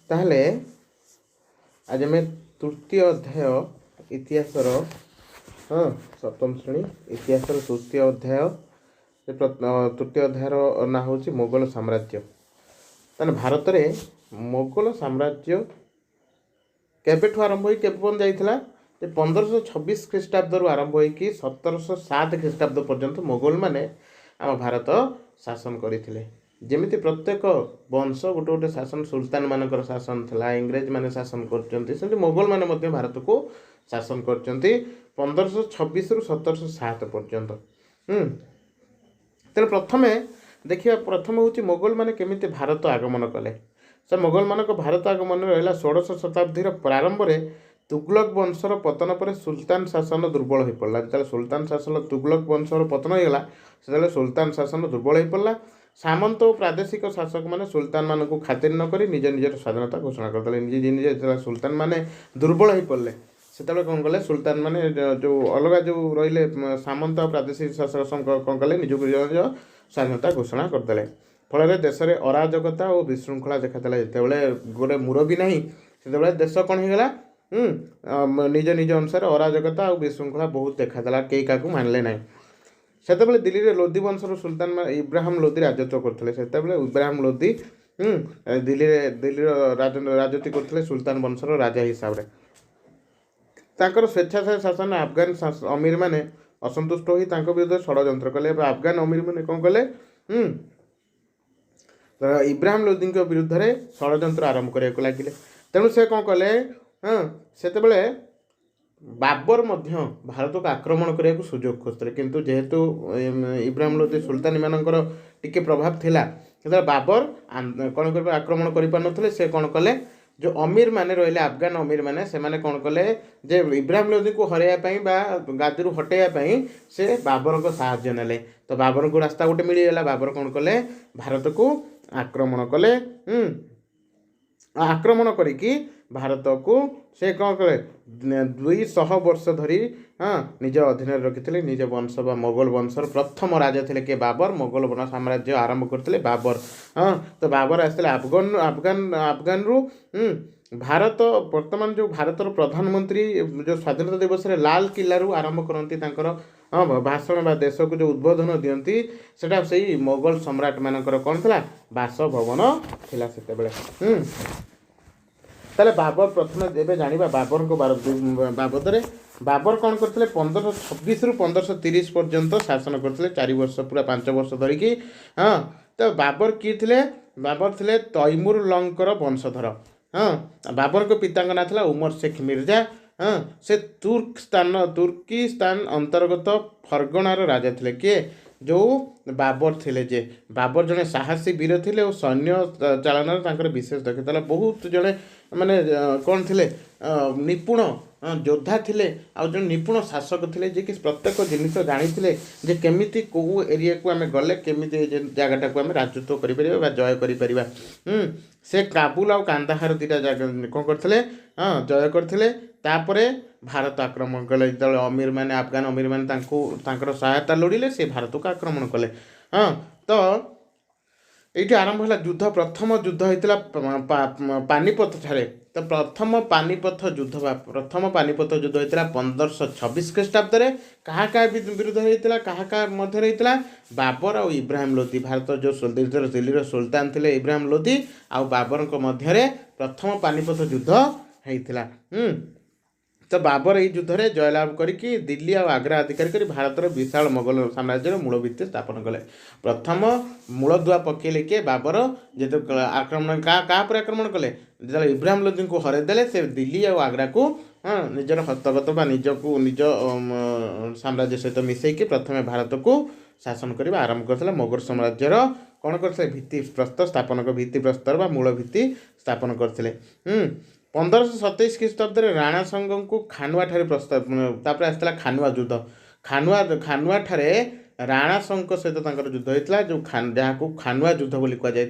ताहले आज आम तृतीय अध्याय इतिहासर हाँ सप्तम श्रेणी इतिहासर तृतीय अध्याय तृतीय अध्यायर ना हूँ मोगल साम्राज्य। ताने भारत में मोगल साम्राज्य केबेठू आरंभ होई केबे पर्यंत जाइथिला 1526 ख्रीष्टाब्द आरंभ होई 1707 ख्रीष्टाब्द पर्यंत मोगल माने आम भारत शासन करथिले। जेमिति प्रत्येक वंश गोटे गोटे शासन सुल्तान मानकर शासन था, इंग्रेज माने शासन कर मोगल माने मध्य भारत को शासन कर 1526 रु 1707 पर्यंत। तेणु प्रथमे देखिए प्रथम हूँ मोगल माने केमिति भारत आगमन कले। से मोगल मान भारत आगमन रहा 16 शताब्दी प्रारंभ में तुगलक वंशर पतन पर सुल्तान शासन दुर्बल हो पड़ा। जो सुल्तान शासन तुगलक वंशर पतन होगा से सुल्तान शासन दुर्बल हो पड़ा। सामंत और प्रादेशिक शासक मैंने सुल्तान मान को खातिर नक निज निजर स्वाधीनता घोषणा करदे। निजे निजे सुल्तान मैंने दुर्बल हो पड़े से कौन कले सुल्तान मैंने जो अलग जो रही सामंत और प्रादेशिक शासक कौन कले निज निज स्वाधीनता घोषणा करदे। फल देश में अराजकता और विशृंखला देखाला। जिते गोटे मुरबी ना से देश कौन होगा निज निज अनुसार अराजकता और विशृंखला बहुत देखाला। कई क्या मानले ना से दिल्ली में लोधी वंशर सुल्तान इब्राहिम लोधी राजत्व करते। से इब्राहिम लोधी दिल्ली राजत्व करते सुल्तान वंशर राजा हिसाब से। स्वेच्छाचार शासन अफगान अमीर मैंने असंतुष्ट होई विरुद्ध षड्यंत्र कले। अफगान अमीर मैंने कौन कले इब्राहिम लोधी विरुद्ध में षड्यंत्र आरंभ करने लगे। तेणु से कौन कले से बाबर भारत को आक्रमण करने को सुजोग खोजते। किंतु जेहेतु इब्राहिम लोधी सुल्तान मानकर टिके प्रभाव थिला बाबर कौन कर आक्रमण कर पारे। से कौन कले जो अमीर माने रहिले अफगान अमीर माने से माने कौन कले जे इब्राहिम लोधी को हरैया गादी हटैया से बाबर को साहाय्य नेले। तो बाबर को रास्ता गोटे मिलगला। बाबर कौन कले भारत को आक्रमण कले। आक्रमण करिकी भारत को से कौन कले 200 वर्ष धरी निज अधीन रखी। निज वंश बा मोगल वंशर प्रथम राजा थे के बाबर। मोगल साम्राज्य आरंभ करते बाबर। तो बाबर आसते अफगान रु भारत वर्तमान जो भारतर प्रधानमंत्री जो स्वाधीनता दिवस रे लाल किला रु आरंभ करती भाषण बा देश को जो उद्बोधन दियंती सेटा से मोगल सम्राट मानकर कौन था बासभवन थिला सेतेबेले। ताले बाबर प्रथम एवं जाना बाबर को बाबद में बाबर कौन करते 1526 रु 1530 पर्यंत शासन करते 4 वर्ष पूरा 5 वर्ष धरिकी। तो बाबर किए थे बाबर थे तैमूर लंकर वंशधर। बाबर को पिता ना था उमर शेख मिर्जा। से तुर्किस्तान अंतर्गत फरगणार राजा थे किए जो बाबर थे। जे बाबर जड़े साहसी वीर थे और सैन्य चालन विशेष दक्षता बहुत जड़े माने कौन थे निपुण योद्धा थे आ जो निपुण शासक थे जे कि प्रत्येक जिनिस जानी जे केमिति को एरिया को आम गले केमी जगटा को आम राजत्व कर जय कर। से काबुल आ कांदाहार 2टा जगह कौन करते जय करते। तापरे भारत आक्रमण कले। जो अमीर मैंने अफगान अमीर मैंने सहायता लोड़िले से भारत को आक्रमण कले। तो ये आरंभ है युद्ध। प्रथम युद्ध होता पानीपत ठारे। तो प्रथम पानीपत युद्ध होता 1526 ख्रीष्टाब्द में। क्या विरुद्ध होता क्या मध्य होता बाबर और इब्राहिम लोधी भारत जो दिल्ली सुल्तान थे इब्राहिम लोधी आ बाबर मध्य प्रथम पानीपत युद्ध होता। तो बाबर यही युद्ध में जयलाभ करके दिल्ली और आग्रा अधिकार कर भारतर विशाल मोगल साम्राज्य मूल भित्ति स्थापन कले। प्रथम मूलदुआ पकेले किए बाबर जो आक्रमण क्या आक्रमण कले जो इब्राहिम लोधी को हरईदे से दिल्ली और आग्रा को निजर हस्तगत निजक निज साम्राज्य सहित मिसैक प्रथम भारत को शासन करने आरंभ करते। मोगल साम्राज्यर कौन करते भित्ति प्रस्तर स्थापन भित्ति प्रस्तर मूल भित्ति स्थापन करते। 1527 ख्रीष्टाब्द राणा संघ को खानुआ ठारे प्रस्ताव आसला खानुआ युद्ध। खानुआ ठारे राणा संघ सहित युद्ध होता जो जहाँ को खानुआ युद्ध बोली कहुए।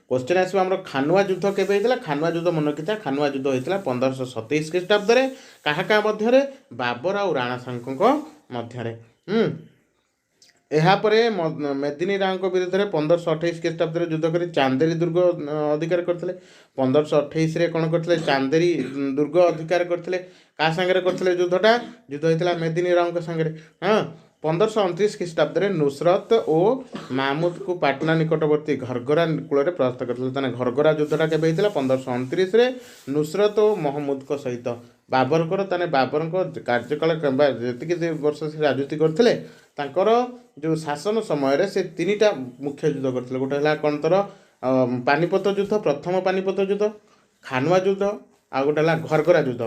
क्वेश्चन आसो आम खानुआ युद्ध केवे होता खानुआ युद्ध मन रखी खानुआ युद्ध होता 1527 ख्रीष्टाब्द क्या मध्य बाबर और राणा संघ मध्य। ଏହାପରେ ମେଦିନୀ ରାଓଙ୍କ ବିରୁଦ୍ଧରେ 1528 ଖ୍ରୀଷ୍ଟାବ୍ଦରେ ଯୁଦ୍ଧ କରି ଚାନ୍ଦେରୀ ଦୁର୍ଗ ଅଧିକାର କରିଥିଲେ। 1528ରେ କ'ଣ କରିଥିଲେ? ଚାନ୍ଦେରୀ ଦୁର୍ଗ ଅଧିକାର କରିଥିଲେ। କାହା ସାଙ୍ଗରେ କରିଥିଲେ ଯୁଦ୍ଧଟା? ଯୁଦ୍ଧ ହେଇଥିଲା ମେଦିନୀ ରାଓଙ୍କ ସାଙ୍ଗରେ। ହଁ, 1529 ଖ୍ରୀଷ୍ଟାବ୍ଦରେ ନୁସରତ ଓ ମାହମୁଦକୁ ପାଟନା ନିକଟବର୍ତ୍ତୀ ଘରଗରା କୂଳରେ ପରାସ୍ତ କରିଥିଲେ। ତାହେଲେ ଘରଗରା ଯୁଦ୍ଧଟା କେବେ ହେଇଥିଲା? 1529ରେ ନୁସରତ ଓ ମହମୁଦଙ୍କ ସହିତ। ବାବରଙ୍କର ତାହେଲେ ବାବରଙ୍କ କାର୍ଯ୍ୟକାଳ କିମ୍ବା ଯେତିକି ବର୍ଷ ସେ ରାଜୁତି କରିଥିଲେ ତାଙ୍କର ଯେଉଁ ଶାସନ ସମୟରେ ସେ ତିନିଟା ମୁଖ୍ୟ ଯୁଦ୍ଧ କରିଥିଲେ। ଗୋଟେ ହେଲା କ'ଣ ତର ପାନିପତ ଯୁଦ୍ଧ, ପ୍ରଥମ ପାନିପତ ଯୁଦ୍ଧ, ଖାନୁଆ ଯୁଦ୍ଧ, ଆଉ ଗୋଟେ ହେଲା ଘରଗରା ଯୁଦ୍ଧ।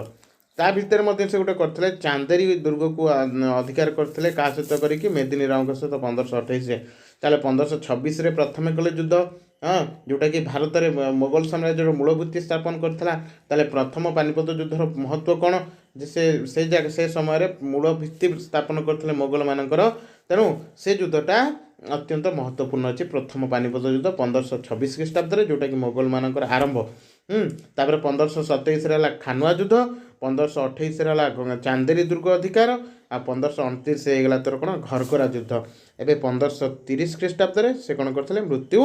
ତା ଭିତରେ ମଧ୍ୟ ସେ ଗୋଟେ କରିଥିଲେ ଚାନ୍ଦେରୀ ଦୁର୍ଗକୁ ଅଧିକାର କରିଥିଲେ। କାହା ସହିତ କରିକି? ମେଦିନୀ ରାଓଙ୍କ ସହିତ 1528ରେ। ତାହେଲେ 1526ରେ ପ୍ରଥମେ କଲେ ଯୁଦ୍ଧ, ହଁ, ଯେଉଁଟାକି ଭାରତରେ ମୋଗଲ ସାମ୍ରାଜ୍ୟର ମୂଳଭିତ୍ତି ସ୍ଥାପନ କରିଥିଲା। ତାହେଲେ ପ୍ରଥମ ପାନିପତ ଯୁଦ୍ଧର ମହତ୍ତ୍ୱ କ'ଣ? ଯେ ସେ ସମୟରେ ମୂଳ ଭିତ୍ତି ସ୍ଥାପନ କରିଥିଲେ ମୋଗଲମାନଙ୍କର। ତେଣୁ ସେ ଯୁଦ୍ଧଟା ଅତ୍ୟନ୍ତ ମହତ୍ତ୍ୱପୂର୍ଣ୍ଣ ଅଛି। ପ୍ରଥମ ପାନିପତ ଯୁଦ୍ଧ 1526 ଖ୍ରୀଷ୍ଟାବ୍ଦରେ, ଯେଉଁଟାକି ମୋଗଲମାନଙ୍କର ଆରମ୍ଭ। ତାପରେ 1527ରେ ହେଲା ଖାନୁଆ ଯୁଦ୍ଧ, 1528ରେ ହେଲା ଚାନ୍ଦେରୀ ଦୁର୍ଗ ଅଧିକାର, ଆଉ 1529 ହେଇଗଲା ତୋର କ'ଣ? ଘରଗରା ଯୁଦ୍ଧ। ଏବେ 1530 ଖ୍ରୀଷ୍ଟାବ୍ଦରେ ସେ କ'ଣ କରିଥିଲେ? ମୃତ୍ୟୁ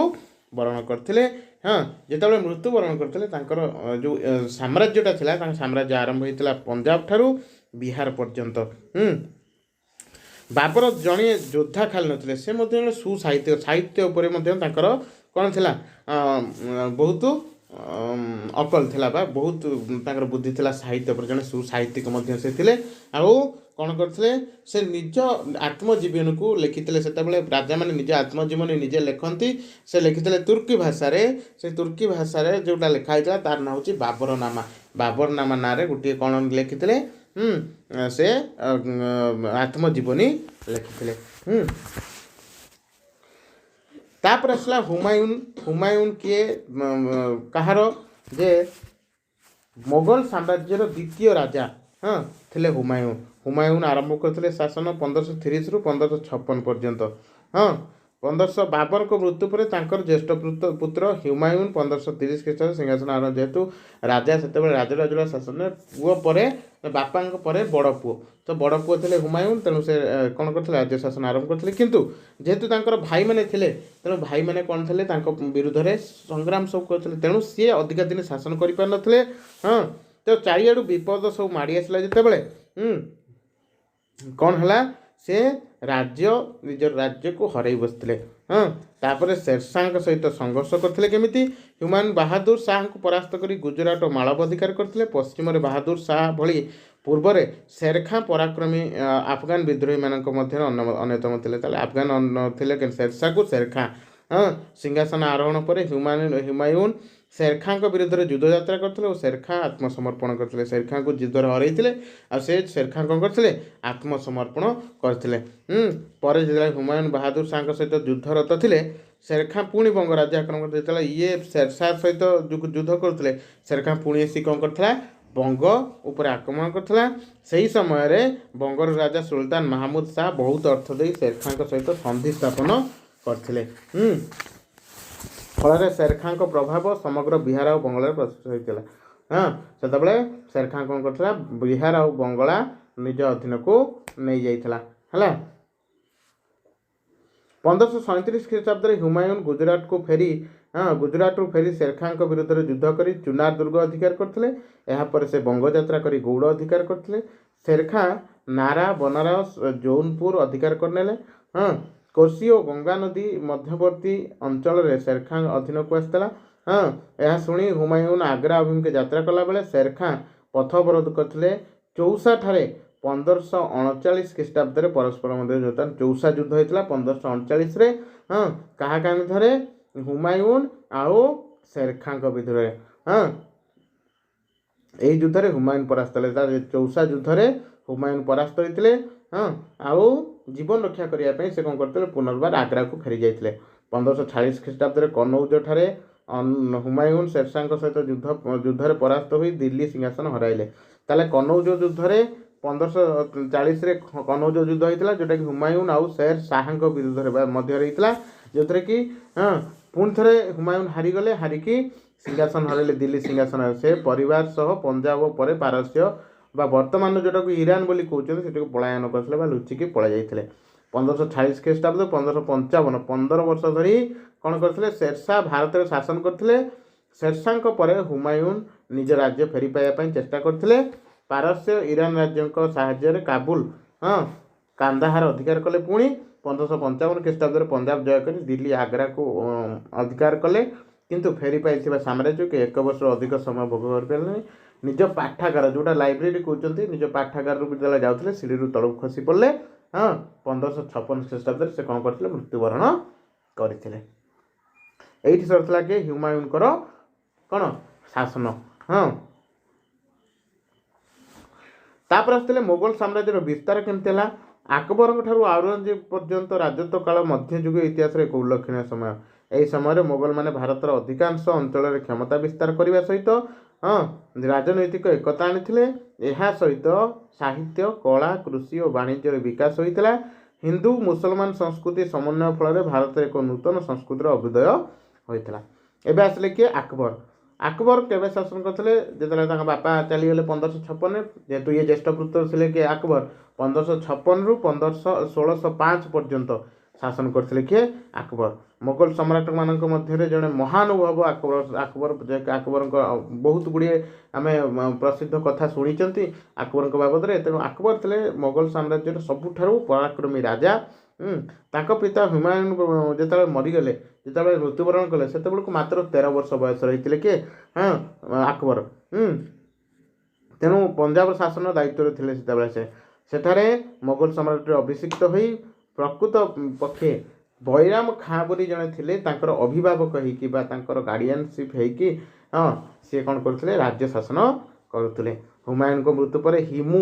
ବରଣ କରିଥିଲେ। ହଁ, ଯେତେବେଳେ ମୃତ୍ୟୁ ବରଣ କରିଥିଲେ ତାଙ୍କର ଯେଉଁ ସାମ୍ରାଜ୍ୟଟା ଥିଲା, ତାଙ୍କ ସାମ୍ରାଜ୍ୟ ଆରମ୍ଭ ହୋଇଥିଲା ପଞ୍ଜାବ ଠାରୁ ବିହାର ପର୍ଯ୍ୟନ୍ତ। ବାବର ଜଣେ ଯୋଦ୍ଧା ଖାଲି ନଥିଲେ, ସେ ମଧ୍ୟ ଜଣେ ସାହିତ୍ୟ ଉପରେ ମଧ୍ୟ ତାଙ୍କର କ'ଣ ଥିଲା? ବହୁତ ଅକଲ ଥିଲା ବା ବହୁତ ତାଙ୍କର ବୁଦ୍ଧି ଥିଲା ସାହିତ୍ୟ ଉପରେ। ଜଣେ ସୁସାହିତ୍ୟିକ ମଧ୍ୟ ସେ ଥିଲେ। ଆଉ କ'ଣ କରିଥିଲେ? ସେ ନିଜ ଆତ୍ମଜୀବନୀକୁ ଲେଖିଥିଲେ। ସେତେବେଳେ ରାଜାମାନେ ନିଜ ଆତ୍ମଜୀବନୀ ନିଜେ ଲେଖନ୍ତି। ସେ ଲେଖିଥିଲେ ତୁର୍କୀ ଭାଷାରେ। ସେ ତୁର୍କୀ ଭାଷାରେ ଯେଉଁଟା ଲେଖା ହେଇଥିଲା ତାର ନାଁ ହେଉଛି ବାବରନାମା। ବାବରନାମା ନାଁରେ ଗୋଟିଏ କ'ଣ ଲେଖିଥିଲେ? ସେ ଆତ୍ମଜୀବନୀ ଲେଖିଥିଲେ। ତାପରେ ଆସିଲା ହୁମାୟୁନ। ହୁମାୟୁନ କିଏ? କାହାର? ଯେ ମୋଗଲ ସାମ୍ରାଜ୍ୟର ଦ୍ୱିତୀୟ ରାଜା ଥିଲେ ହୁମାୟୁନ। ହୁମାୟୁନ ଆରମ୍ଭ କରିଥିଲେ ଶାସନ 1530ରୁ 1556 ପର୍ଯ୍ୟନ୍ତ। ବାବରଙ୍କ ମୃତ୍ୟୁ ପରେ ତାଙ୍କର ଜ୍ୟେଷ୍ଠ ପୁତ୍ର ହୁମାୟୁନ 1530 ଖ୍ରୀଷ୍ଟାବ୍ଦରେ ସିଂହାସନ ଆରୋହଣ। ଯେହେତୁ ରାଜା ସେତେବେଳେ ରାଜରାଜୁଡ଼ା ଶାସନରେ ପୁଅ ପରେ ବାପାଙ୍କ ପରେ ବଡ଼ ପୁଅ, ତ ବଡ଼ ପୁଅ ଥିଲେ ହୁମାୟୁନ। ତେଣୁ ସେ କ'ଣ କରିଥିଲେ? ରାଜ୍ୟ ଶାସନ ଆରମ୍ଭ କରିଥିଲେ। କିନ୍ତୁ ଯେହେତୁ ତାଙ୍କର ଭାଇମାନେ ଥିଲେ, ତେଣୁ ଭାଇମାନେ କ'ଣ ଥିଲେ? ତାଙ୍କ ବିରୁଦ୍ଧରେ ସଂଗ୍ରାମ ସବୁ କରିଥିଲେ। ତେଣୁ ସିଏ ଅଧିକା ଦିନ ଶାସନ କରିପାରିନଥିଲେ। ତ ଚାରିଆଡ଼ୁ ବିପଦ ସବୁ ମାଡ଼ି ଆସିଲା ଯେତେବେଳେ କ'ଣ ହେଲା? ସେ ନିଜର ରାଜ୍ୟକୁ ହରାଇ ବସିଥିଲେ। ତାପରେ ଶେରଶାହଙ୍କ ସହିତ ସଂଘର୍ଷ କରିଥିଲେ। କେମିତି? ହୁମାୟୁନ ବାହାଦୁର ଶାହଙ୍କୁ ପରାସ୍ତ କରି ଗୁଜରାଟ ଓ ମାଳବ ଅଧିକାର କରିଥିଲେ। ପଶ୍ଚିମରେ ବାହାଦୁର ଶାହ ଭଳି ପୂର୍ବରେ ଶେରଖାଁ ପରାକ୍ରମୀ ଆଫଗାନ ବିଦ୍ରୋହୀମାନଙ୍କ ମଧ୍ୟରେ ଅନ୍ୟତମ ଥିଲେ। ତାହେଲେ ଆଫଗାନ ଥିଲେ ଶେରଶାହକୁ ଶେରଖାଁ। ସିଂହାସନ ଆରୋହଣ ପରେ ହୁମାୟୁନ ଶେରଖାଁଙ୍କ ବିରୁଦ୍ଧରେ ଯୁଦ୍ଧଯାତ୍ରା କରିଥିଲେ ଓ ଶେରଖାଁ ଆତ୍ମସମର୍ପଣ କରିଥିଲେ। ଶେରଖାଁଙ୍କୁ ଯୁଦ୍ଧରେ ହରାଇଥିଲେ ଆଉ ସେ ଶେରଖାଁ କ'ଣ କରିଥିଲେ? ଆତ୍ମସମର୍ପଣ କରିଥିଲେ। ପରେ ଯେତେବେଳେ ହୁମାୟୁନ ବାହାଦୁର ଶାହଙ୍କ ସହିତ ଯୁଦ୍ଧରତ ଥିଲେ, ଶେରଖାଁ ପୁଣି ବଙ୍ଗ ରାଜ୍ୟ ଆକ୍ରମଣ କରିଥିଲେ। ଯେତେବେଳେ ଇଏ ଶେରଶାହ ସହିତ ଯୁଦ୍ଧ କରୁଥିଲେ, ଶେରଖାଁ ପୁଣି ଆସି କ'ଣ କରିଥିଲା? ବଙ୍ଗ ଉପରେ ଆକ୍ରମଣ କରିଥିଲା। ସେହି ସମୟରେ ବଙ୍ଗର ରାଜା ସୁଲତାନ ମାହମୁଦ ଶାହ ବହୁତ ଅର୍ଥ ଦେଇ ଶେରଖାଁଙ୍କ ସହିତ ସନ୍ଧି ସ୍ଥାପନ କରିଥିଲେ। ଫଳରେ ଶେରଖାଁଙ୍କ ପ୍ରଭାବ ସମଗ୍ର ବିହାର ଆଉ ବଙ୍ଗଳାରେ ପ୍ରସ୍ତୁତ ହୋଇଥିଲା। ସେତେବେଳେ ଶେରଖାଁ କ'ଣ କରିଥିଲା? ବିହାର ଆଉ ବଙ୍ଗଳା ନିଜ ଅଧୀନକୁ ନେଇଯାଇଥିଲା। ହେଲା, 1537 ଖ୍ରୀଷ୍ଟାବ୍ଦରେ ହୁମାୟୁନ ଗୁଜରାଟରୁ ଫେରି ଶେରଖାଁଙ୍କ ବିରୁଦ୍ଧରେ ଯୁଦ୍ଧ କରି ଚୁନାର ଦୁର୍ଗ ଅଧିକାର କରିଥିଲେ। ଏହାପରେ ସେ ବଙ୍ଗ ଯାତ୍ରା କରି ଗୌଡ଼ ଅଧିକାର କରିଥିଲେ। ଶେରଖାଁ ନାରା, ବନାରସ, ଜୌନପୁର ଅଧିକାର କରିନେଲେ। କୋଶି ଓ ଗଙ୍ଗା ନଦୀ ମଧ୍ୟବର୍ତ୍ତୀ ଅଞ୍ଚଳରେ ଶେରଖାଁ ଅଧୀନକୁ ଆସିଥିଲା। ଏହା ଶୁଣି ହୁମାୟୁନ ଆଗ୍ରା ଅଭିମୁଖେ ଯାତ୍ରା କଲାବେଳେ ଶେରଖାଁ ପଥ ଅବରୋଧ କରିଥିଲେ। ଚୌସାଠାରେ 1539 ଖ୍ରୀଷ୍ଟାବ୍ଦରେ ପରସ୍ପର ମଧ୍ୟରେ ଚୌସା ଯୁଦ୍ଧ ହେଇଥିଲା 1539ରେ। କାହା ବିରୁଦ୍ଧରେ? ହୁମାୟୁନ ଆଉ ଶେରଖାଁଙ୍କ ବିରୁଦ୍ଧରେ। ଏହି ଯୁଦ୍ଧରେ ହୁମାୟୁନ ପରାସ୍ତ ହେଲେ। ଚୌସା ଯୁଦ୍ଧରେ ହୁମାୟୁନ ପରାସ୍ତ ହୋଇଥିଲେ। ଆଉ ଜୀବନ ରକ୍ଷା କରିବା ପାଇଁ ସେ କ'ଣ କରିଥିଲେ? ପୁନର୍ବାର ଆଗ୍ରାକୁ ଫେରି ଯାଇଥିଲେ। 1540 ଖ୍ରୀଷ୍ଟାବ୍ଦରେ କନୌଜଠାରେ ହୁମାୟୁନ ଶେରଶାହଙ୍କ ସହିତ ଯୁଦ୍ଧରେ ପରାସ୍ତ ହୋଇ ଦିଲ୍ଲୀ ସିଂହାସନ ହରାଇଲେ। ତାହେଲେ କନୌଜ ଯୁଦ୍ଧରେ 1540ରେ କନୌଜ ଯୁଦ୍ଧ ହେଇଥିଲା, ଯେଉଁଟାକି ହୁମାୟୁନ ଆଉ ଶେର ଶାହଙ୍କ ବିରୁଦ୍ଧରେ ମଧ୍ୟରେ ହେଇଥିଲା। ଯେଉଁଥିରେ କି ପୁଣି ଥରେ ହୁମାୟୁନ ହାରିକି ସିଂହାସନ ହରାଇଲେ, ଦିଲ୍ଲୀ ସିଂହାସନ। ସେ ପରିବାର ସହ ପଞ୍ଜାବ ପରେ ପାରସ୍ୟ ବା ବର୍ତ୍ତମାନ ଯେଉଁଟାକୁ ଇରାନ ବୋଲି କହୁଛନ୍ତି ସେଟାକୁ ପଳାୟନ କରିଥିଲେ ବା ଲୁଚିକି ପଳାଇ ଯାଇଥିଲେ। 1546 ଖ୍ରୀଷ୍ଟାବ୍ଦ 1555 15 ବର୍ଷ ଧରି କ'ଣ କରିଥିଲେ ଶେରଶାହ ଭାରତରେ ଶାସନ କରିଥିଲେ। ଶେରଶାହଙ୍କ ପରେ ହୁମାୟୁନ ନିଜ ରାଜ୍ୟ ଫେରି ପାଇବା ପାଇଁ ଚେଷ୍ଟା କରିଥିଲେ। ପାରସ୍ୟ ଇରାନ ରାଜ୍ୟଙ୍କ ସାହାଯ୍ୟରେ କାବୁଲ କାନ୍ଦାହାର ଅଧିକାର କଲେ। ପୁଣି 1555 ଖ୍ରୀଷ୍ଟାବ୍ଦରେ ପଞ୍ଜାବ ଜୟ କରି ଦିଲ୍ଲୀ ଆଗ୍ରାକୁ ଅଧିକାର କଲେ। କିନ୍ତୁ ଫେରି ପାଇଥିବା ସାମ୍ରାଜ୍ୟକୁ 1 ବର୍ଷରୁ ଅଧିକ ସମୟ ଭୋଗ କରିପାରିଲେନି। ନିଜ ପାଠାଗାର ଯେଉଁଟା ଲାଇବ୍ରେରୀ କହୁଛନ୍ତି, ନିଜ ପାଠାଗାରରୁ ଯେତେବେଳେ ଯାଉଥିଲେ ସିଡ଼ିରୁ ତଳକୁ ଖସି ପଡ଼ିଲେ। 1556 ଖ୍ରୀଷ୍ଟାବ୍ଦରେ ସେ କ'ଣ କରିଥିଲେ ମୃତ୍ୟୁବରଣ କରିଥିଲେ। ଏଇଠି ସରିଥିଲା କି ହୁମାୟୁନଙ୍କର କ'ଣ ଶାସନ। ତାପରେ ଆସିଥିଲେ ମୋଗଲ ସାମ୍ରାଜ୍ୟର ବିସ୍ତାର କେମିତି ହେଲା। ଆକବରଙ୍କ ଠାରୁ ଔରଙ୍ଗଜେବ ପର୍ଯ୍ୟନ୍ତ ରାଜତ୍ୱ କାଳ ମଧ୍ୟଯୁଗୀୟ ଇତିହାସରେ ଏକ ଉଲ୍ଲେଖନୀୟ ସମୟ। ଏହି ସମୟରେ ମୋଗଲମାନେ ଭାରତର ଅଧିକାଂଶ ଅଞ୍ଚଳରେ କ୍ଷମତା ବିସ୍ତାର କରିବା ସହିତ ରାଜନୈତିକ ଏକତା ଆଣିଥିଲେ। ଏହା ସହିତ ସାହିତ୍ୟ, କଳା, କୃଷି ଓ ବାଣିଜ୍ୟର ବିକାଶ ହୋଇଥିଲା। ହିନ୍ଦୁ ମୁସଲମାନ ସଂସ୍କୃତି ସମନ୍ୱୟ ଫଳରେ ଭାରତରେ ଏକ ନୂତନ ସଂସ୍କୃତିର ଅଭ୍ୟୁଦୟ ହୋଇଥିଲା। ଏବେ ଆସିଲେ କିଏ ଆକବର। ଆକବର କେବେ ଶାସନ କରିଥିଲେ? ଯେତେବେଳେ ତାଙ୍କ ବାପା ଚାଲିଗଲେ 1556, ଯେହେତୁ ଇଏ ଜ୍ୟେଷ୍ଠ ପୁତ୍ର ଥିଲେ କିଏ ଆକବର, 1556ରୁ 1605 ପର୍ଯ୍ୟନ୍ତ ଶାସନ କରିଥିଲେ କିଏ ଆକବର। ମୋଗଲ ସମ୍ରାଟମାନଙ୍କ ମଧ୍ୟରେ ଜଣେ ମହାନୁଭବ ଆକବରଙ୍କ ବହୁତ ଗୁଡ଼ିଏ ଆମେ ପ୍ରସିଦ୍ଧ କଥା ଶୁଣିଛନ୍ତି ଆକବରଙ୍କ ବାବଦରେ। ତେଣୁ ଆକବର ଥିଲେ ମୋଗଲ ସାମ୍ରାଜ୍ୟର ସବୁଠାରୁ ପରାକ୍ରମୀ ରାଜା। ତାଙ୍କ ପିତା ହୁମାୟୁନ ଯେତେବେଳେ ମରିଗଲେ, ଯେତେବେଳେ ମୃତ୍ୟୁବରଣ କଲେ, ସେତେବେଳକୁ ମାତ୍ର 13 ବର୍ଷ ବୟସ ରହିଥିଲେ କିଏ ଆକବର। ତେଣୁ ପଞ୍ଜାବ ଶାସନ ଦାୟିତ୍ୱରେ ଥିଲେ ସେତେବେଳେ। ସେଠାରେ ମୋଗଲ ସମ୍ରାଟରେ ଅଭିଷିକ୍ତ ହୋଇ ପ୍ରକୃତ ପକ୍ଷେ ବୈରାମ ଖାଁ ବୋଲି ଜଣେ ଥିଲେ, ତାଙ୍କର ଅଭିଭାବକ ହେଇକି ବା ତାଙ୍କର ଗାର୍ଡ଼ିଆନସିପ୍ ହେଇକି ସିଏ କ'ଣ କରୁଥିଲେ ରାଜ୍ୟ ଶାସନ କରୁଥିଲେ। ହୁମାୟୁନଙ୍କ ମୃତ୍ୟୁ ପରେ ହିମୁ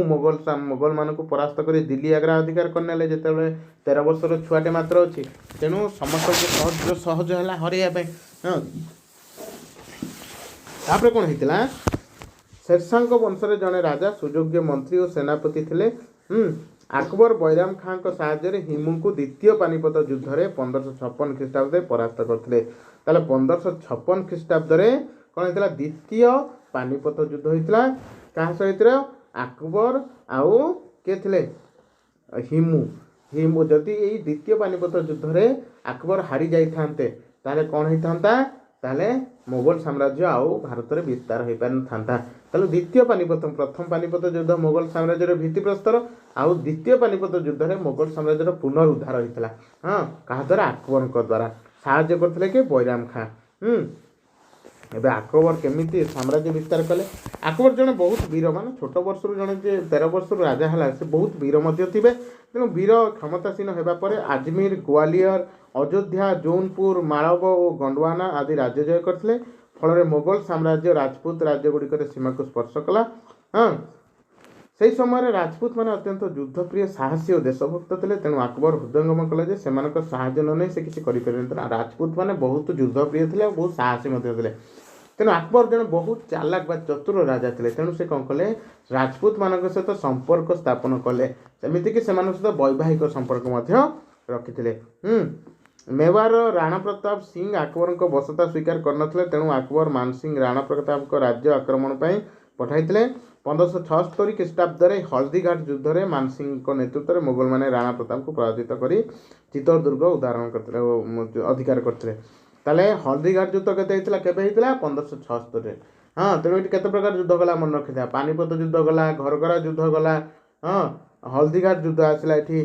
ମୋଗଲମାନଙ୍କୁ ପରାସ୍ତ କରି ଦିଲ୍ଲୀ ଆଗ୍ରା ଅଧିକାର କରିନେଲେ। ଯେତେବେଳେ 13 ବର୍ଷର ଛୁଆଟେ ମାତ୍ର ଅଛି, ତେଣୁ ସମସ୍ତଙ୍କୁ ସହଜ ହେଲା ହରାଇବା ପାଇଁ। ତାପରେ କ'ଣ ହେଇଥିଲା, ଶେରଶାହଙ୍କ ବଂଶରେ ଜଣେ ରାଜା ସୁଯୋଗ୍ୟ ମନ୍ତ୍ରୀ ଓ ସେନାପତି ଥିଲେ। ଆକବର ବୈରାମ ଖାଁଙ୍କ ସାହାଯ୍ୟରେ ହିମୁଙ୍କୁ ଦ୍ୱିତୀୟ ପାନିପତ ଯୁଦ୍ଧରେ 1556 ଖ୍ରୀଷ୍ଟାବ୍ଦରେ ପରାସ୍ତ କରିଥିଲେ। ତାହେଲେ 1556 ଖ୍ରୀଷ୍ଟାବ୍ଦରେ କ'ଣ ହେଇଥିଲା, ଦ୍ୱିତୀୟ ପାନିପତ ଯୁଦ୍ଧ ହେଇଥିଲା। କାହା ସହିତ? ଆକବର ଆଉ କିଏ ଥିଲେ? ହିମୁ। ଯଦି ଏଇ ଦ୍ୱିତୀୟ ପାନିପତ ଯୁଦ୍ଧରେ ଆକବର ହାରି ଯାଇଥାନ୍ତେ, ତାହେଲେ କ'ଣ ହେଇଥାନ୍ତା? ତାହେଲେ ମୋଗଲ ସାମ୍ରାଜ୍ୟ ଆଉ ଭାରତରେ ବିସ୍ତାର ହୋଇପାରିନଥାନ୍ତା। ତାହେଲେ ଦ୍ୱିତୀୟ ପାନିପତ, ପ୍ରଥମ ପାନିପତ ଯୁଦ୍ଧ ମୋଗଲ ସାମ୍ରାଜ୍ୟର ଭିତ୍ତିପ୍ରସ୍ତର, ଆଉ ଦ୍ୱିତୀୟ ପାନିପତ ଯୁଦ୍ଧରେ ମୋଗଲ ସାମ୍ରାଜ୍ୟର ପୁନରୁଦ୍ଧାର ହୋଇଥିଲା। କାହା ଦ୍ୱାରା? ଆକବରଙ୍କ ଦ୍ୱାରା। ସାହାଯ୍ୟ କରିଥିଲେ କି ବୈରାମ ଖାଁ। ଏବେ ଆକବର କେମିତି ସାମ୍ରାଜ୍ୟ ବିସ୍ତାର କଲେ? ଆକବର ଜଣେ ବହୁତ ବୀର, ମାନେ ଛୋଟ ବର୍ଷରୁ ଜଣେ ଯେ 13 ବର୍ଷରୁ ରାଜା ହେଲା, ସେ ବହୁତ ବୀର ମଧ୍ୟ ଥିବେ। ତେଣୁ ବୀର କ୍ଷମତାସୀନ ହେବା ପରେ ଆଜମିର, ଗ୍ୱାଲିୟର, ଅଯୋଧ୍ୟା, ଜୌନପୁର, ମାଳବ ଓ ଗଣ୍ଡୱାନା ଆଦି ରାଜ୍ୟ ଜୟ କରିଥିଲେ। ଫଳରେ ମୋଗଲ ସାମ୍ରାଜ୍ୟ ରାଜପୁତ ରାଜ୍ୟଗୁଡ଼ିକରେ ସୀମାକୁ ସ୍ପର୍ଶ କଲା। ସେହି ସମୟରେ ରାଜପୁତ ମାନେ ଅତ୍ୟନ୍ତ ଯୁଦ୍ଧପ୍ରିୟ, ସାହସୀ ଓ ଦେଶଭକ୍ତ ଥିଲେ। ତେଣୁ ଆକବର ହୃଦୟଙ୍ଗମ କଲେ ଯେ ସେମାନଙ୍କ ସାହାଯ୍ୟ ନ ନେଇ ସେ କିଛି କରିପାରିବେନି। ତେଣୁ ରାଜପୁତ ମାନେ ବହୁତ ଯୁଦ୍ଧପ୍ରିୟ ଥିଲେ ଆଉ ବହୁତ ସାହସୀ ମଧ୍ୟ ଥିଲେ। ତେଣୁ ଆକବର ଜଣେ ବହୁତ ଚାଲାକ ବା ଚତୁର ରାଜା ଥିଲେ। ତେଣୁ ସେ କ'ଣ କଲେ, ରାଜପୁତ ମାନଙ୍କ ସହିତ ସମ୍ପର୍କ ସ୍ଥାପନ କଲେ। ସେମିତିକି ସେମାନଙ୍କ ସହିତ ବୈବାହିକ ସମ୍ପର୍କ ମଧ୍ୟ ରଖିଥିଲେ। ମେୱାରର ରାଣା ପ୍ରତାପ ସିଂ ଆକବରଙ୍କ ବଶତା ସ୍ୱୀକାର କରିନଥିଲେ। ତେଣୁ ଆକବର ମାନସିଂ ରାଣା ପ୍ରତାପଙ୍କ ରାଜ୍ୟ ଆକ୍ରମଣ ପାଇଁ ପଠାଇଥିଲେ। 1576 ଖ୍ରୀଷ୍ଟାବ୍ଦରେ ହଳଦୀଘାଟ ଯୁଦ୍ଧରେ ମାନସିଂଙ୍କ ନେତୃତ୍ୱରେ ମୋଗଲମାନେ ରାଣା ପ୍ରତାପଙ୍କୁ ପରାଜିତ କରି ଚିତ୍ତୋର ଦୁର୍ଗ ଅଧିକାର କରିଥିଲେ। ତାହେଲେ ହଳଦୀଘାଟ ଯୁଦ୍ଧ କେତେ ହେଇଥିଲା, କେବେ ହେଇଥିଲା? 1576ରେ। ତେଣୁ ଏଠି କେତେ ପ୍ରକାର ଯୁଦ୍ଧ ଗଲା ମନେ ରଖିଥିବା। ପାନିପତ ଯୁଦ୍ଧ ଗଲା, ଘରଗରା ଯୁଦ୍ଧ ଗଲା, ହଳଦୀଘାଟ ଯୁଦ୍ଧ ଆସିଲା ଏଠି।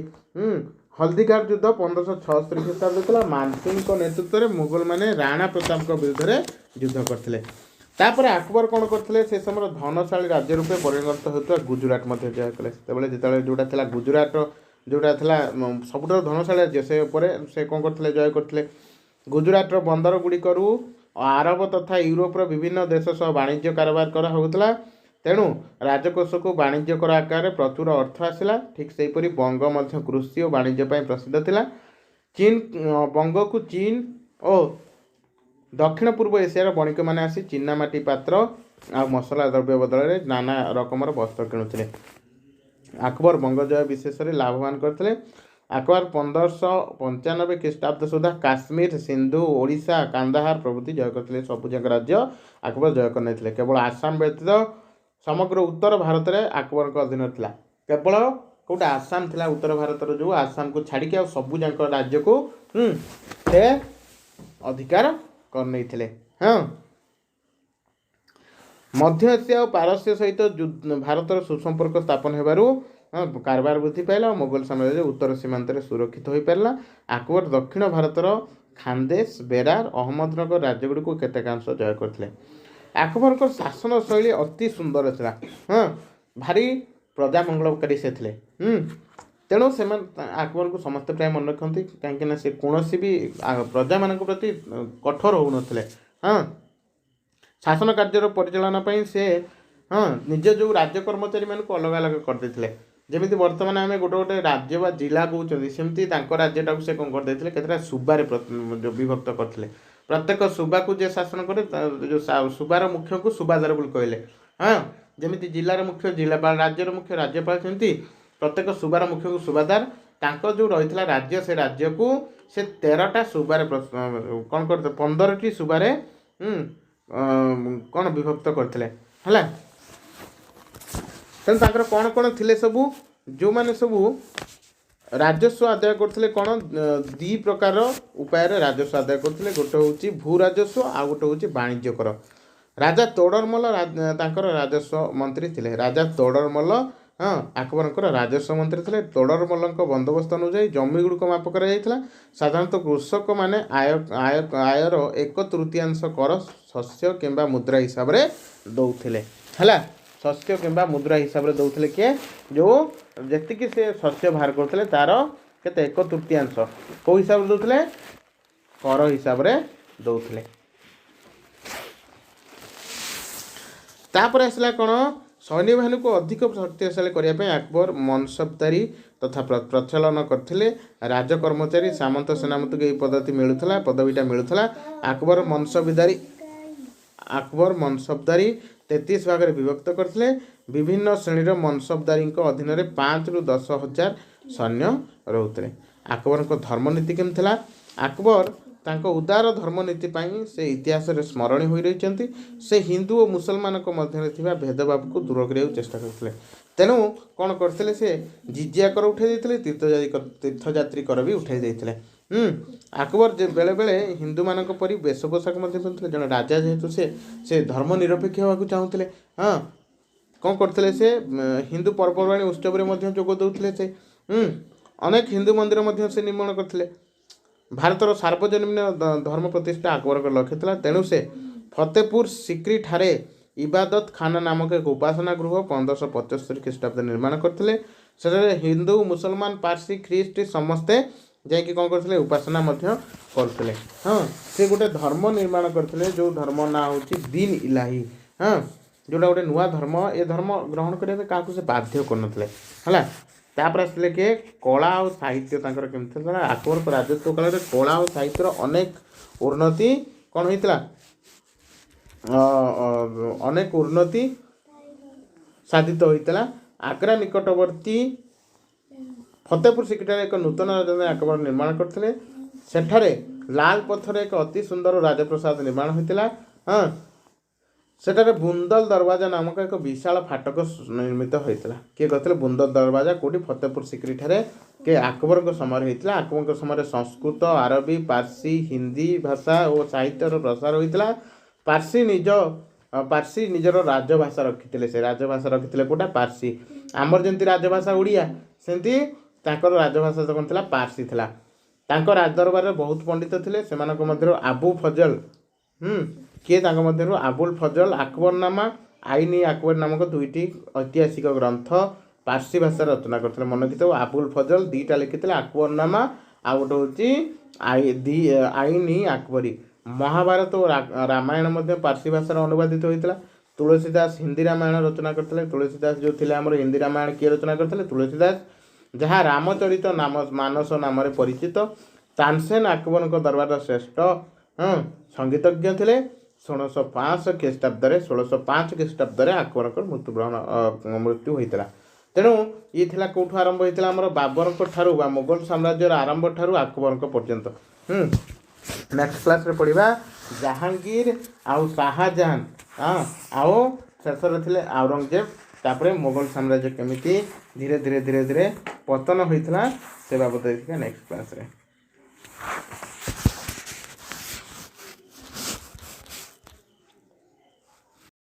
ହଳଦୀଘାଟ ଯୁଦ୍ଧ 1576 ଖ୍ରୀଷ୍ଟାବ୍ଦ ଥିଲା। ମାନସିଂଙ୍କ ନେତୃତ୍ୱରେ ମୋଗଲମାନେ ରାଣା ପ୍ରତାପଙ୍କ ବିରୁଦ୍ଧରେ ଯୁଦ୍ଧ କରିଥିଲେ। ତାପରେ ଆକବର କ'ଣ କରିଥିଲେ, ସେ ସମୟରେ ଧନଶାଳୀ ରାଜ୍ୟ ରୂପେ ପରିଣତ ହେଉଥିବା ଗୁଜୁରାଟ ମଧ୍ୟ ଜୟ କଲେ। ଯେତେବେଳେ ଯେଉଁଟା ଥିଲା ଗୁଜୁରାଟ, ଯେଉଁଟା ଥିଲା ସବୁଠାରୁ ଧନଶାଳୀ ରାଜ୍ୟ, ସେ ଉପରେ ସେ କ'ଣ କରିଥିଲେ, ଜୟ କରିଥିଲେ। ଗୁଜୁରାଟର ବନ୍ଦର ଗୁଡ଼ିକରୁ ଆରବ ତଥା ୟୁରୋପର ବିଭିନ୍ନ ଦେଶ ସହ ବାଣିଜ୍ୟ କାରବାର କରା ହେଉଥିଲା। ତେଣୁ ରାଜକୋଷକୁ ବାଣିଜ୍ୟ କର ଆକାରରେ ପ୍ରଚୁର ଅର୍ଥ ଆସିଲା। ଠିକ୍ ସେହିପରି ବଙ୍ଗ ମଧ୍ୟ କୃଷି ଓ ବାଣିଜ୍ୟ ପାଇଁ ପ୍ରସିଦ୍ଧ ଥିଲା। ବଙ୍ଗକୁ ଚୀନ ଓ ଦକ୍ଷିଣ ପୂର୍ବ ଏସିଆର ବଣିକମାନେ ଆସି ଚିନାମାଟି ପାତ୍ର ଆଉ ମସଲା ଦ୍ରବ୍ୟ ବଦଳରେ ନାନା ରକମର ବସ୍ତ୍ର କିଣୁଥିଲେ। ଆକବର ବଙ୍ଗ ଜୟ ବିଶେଷରେ ଲାଭବାନ କରିଥିଲେ। ଆକବର 1595 ଖ୍ରୀଷ୍ଟାବ୍ଦ ସୁଦ୍ଧା କାଶ୍ମୀର, ସିନ୍ଧୁ, ଓଡ଼ିଶା, କାନ୍ଦାହାର ପ୍ରଭୃତି ଜୟ କରିଥିଲେ। ସବୁଯାକ ରାଜ୍ୟ ଆକବର ଜୟ କରିନେଇଥିଲେ। କେବଳ ଆସାମ ବ୍ୟତୀତ ସମଗ୍ର ଉତ୍ତର ଭାରତରେ ଆକବରଙ୍କ ଅଧୀନରେ ଥିଲା। କେବଳ कोटा आसाम थिला उत्तर भारतर जो आसाम को छाड़ी के सबू जाक राज्य को से अधिकार कर नहीं थिले। हाँ मध्य एशिया और पारस्य सहित भारतर सुसंपर्क स्थापन हेबारु कारबार वृद्धि पाइला और मोगल साम्राज्य उत्तर सीमांत सुरक्षित हो पारा। अकबर दक्षिण भारतर खानदेश बेरार अहमदनगर राज्यगुड़ी को केतेकांश जय करते। अकबर को शासन शैली अति सुंदर था। हाँ भारी प्रजामंगलकारी से थे। तेणु से अकबर को समस्त प्राय मन रखती कहीं से कौन भी प्रजा मान प्रति कठोर हो नथिले। हाँ शासन कार्यर परिचालना से हाँ निज जो राज्य कर्मचारी मान अलग अलग करदे। जमी बर्तमान आम गोटे गोटे राज्य व जिला कहते सेमती राज्यटा से कौन करदे केतटा सुबार विभक्त करते। प्रत्येक सुबा को जे शासन करे जो सुबार मुख्य को सुबादार बोली कहले। हाँ जमी जिलार मुख्य जिलापाल राज्यर मुख्य राज्यपाल सेमती प्रत्येक सुबार मुख्य को सुबादार तांको जो रही राज्य से राज्य को से 13टा सुबार कौन करते 15टी सुबारे कौन विभक्त करते है। तेणु कौन कौन थिले सबू जो माने सबू राजस्व आदाय करते कौन दी प्रकार उपाय राजस्व आदाय करते। गोटे हूँ भू राजस्व आ गोटे हूँ वाणिज्य कर। राजा तोड़रमल राजस्व मंत्री थे। राजा तोड़रमल हाँ अकबर राजस्व मंत्री थे। तोड़रमल बंदोबस्त अनुसार जमी गुड़िक माप कर साधारणतः कृषक माने आयर 1/3 कर शस्य किंबा मुद्रा हिसाब से दौले है। शस्य किंबा मुद्रा हिसाब से दौले किए जो जी से शस्य बाहर करते तार के 1/3 कौ हिसाब से दौले कर हिसाब से दौले। तापर आसला कौन सैन्य बाहिनी को अधिक शक्तिशाली करने अकबर मनसबदारी तथा प्रचलन करते। राजकर्मचारी सामंत सेनापति को यही पदवीटा मिलूला। अकबर मनसबदारी 33 भाग में विभक्त करते। विभिन्न श्रेणीर मनसबदारी अधीन 5 ରୁ 10 हजार सैन्य रोते। अकबर धर्मनीति केमती था। अकबर तांको उदार धर्मनीति से इतिहास में स्मरणीय हो रही। से हिंदू और मुसलमान मध्य भेदभाव को दूर करने चेष्टा करते। तेणु कौन करते से जिजिया कर उठाई देते तीर्थयात्री कर भी उठाई देते। अकबर बेले बेले हिंदू मान परी वेश पोशाक पिंधुते। जन राजा जेहेतु से धर्म निरपेक्ष होगा चाहूँगे। हाँ कौन करते से हिंदू पर्वपर्वाणी उत्सव में जोग दौले। से अनेक हिंदू मंदिर से निर्माण करते। भारतर सार्वजनीन धर्म प्रतिष्ठा अकबर लक्ष्य था। तेणु से फतेहपुर सिक्री ठारे इबादत खाना नामक एक उपासना गृह 1575 ख्रीष्टाब्द निर्माण करते। हिंदू मुसलमान पारसी ख्रीस्ट समस्ते जाकि कौन करते उपासना करते। हाँ से गोटे धर्म निर्माण करते जो धर्म ना हूँ दीन इलाही। हाँ जोटा गोटे नुआ धर्म ए धर्म ग्रहण करने क्या से बाध्य करते है। तापर आसले किए कला और साहित्य केमती था। अकबर को राजत्व काल में कला और साहित्यर अनेक उन्नति कौन होता अनेक उन्नति साधित होता। आग्रा निकटवर्ती फतेहपुर सिक्री एक नूतन राजधानी अकबर निर्माण करते। सेठारे लाल पत्थर एक अति सुंदर राजप्रसाद निर्माण होता। हाँ सेठारे बुंदल दरवाजा नामक एक विशाल फाटक निर्मित होता। किए कहते बुंदल दरवाजा कौटी फतेहपुर सिक्री ठारे के अकबर समय होता। अकबर समय संस्कृत आरबी पारसी हिंदी भाषा और साहित्यर प्रसार होता। पारसी निजर राजभाषा रखी से राजभाषा रखी कौटा पारसी। आमर जमी राजभाषा ओडिया सेमती राजभाषा कौन था पारसी था। राजदरबार बहुत पंडित थे से आबू फजल किए आबुल फजल अकबरनामा आईनी अकबर नामक 2टी ऐतिहासिक ग्रंथ पारसी भाषा रचना करते। मन रखी आबुल फजल 2टा लिखी अकबरनामा आ गोटे हूँ आईनी अकबरी। महाभारत और रामायण पारसी भाषा अनुवादित होता। तुलसीदास हिंदी रामायण रचना करते। तुलसीदास जो थे आम हिंदी रामायण किए रचना करते तुलसीदास जहाँ रामचरित नाम मानस नाम परिचित। तानसेन अकबर दरबार श्रेष्ठ संगीतज्ञ थे। 1605 ख्रीष्टाब्द अकबर मृत्यु होता। तेणु ये कौटू आरंभ होता आम बाबर मुगल साम्राज्यर आरंभ ठारू अकबर पर्यंत। नेक्स्ट क्लास रे पढ़ा जहांगीर आउ शाहजहां। हाँ आओ शेष थे औरंगजेब तापर मोगल साम्राज्य केमिति धीरे धीरे धीरे धीरे पतन होता से बाबद देखिए नेक्स्ट क्लास रे।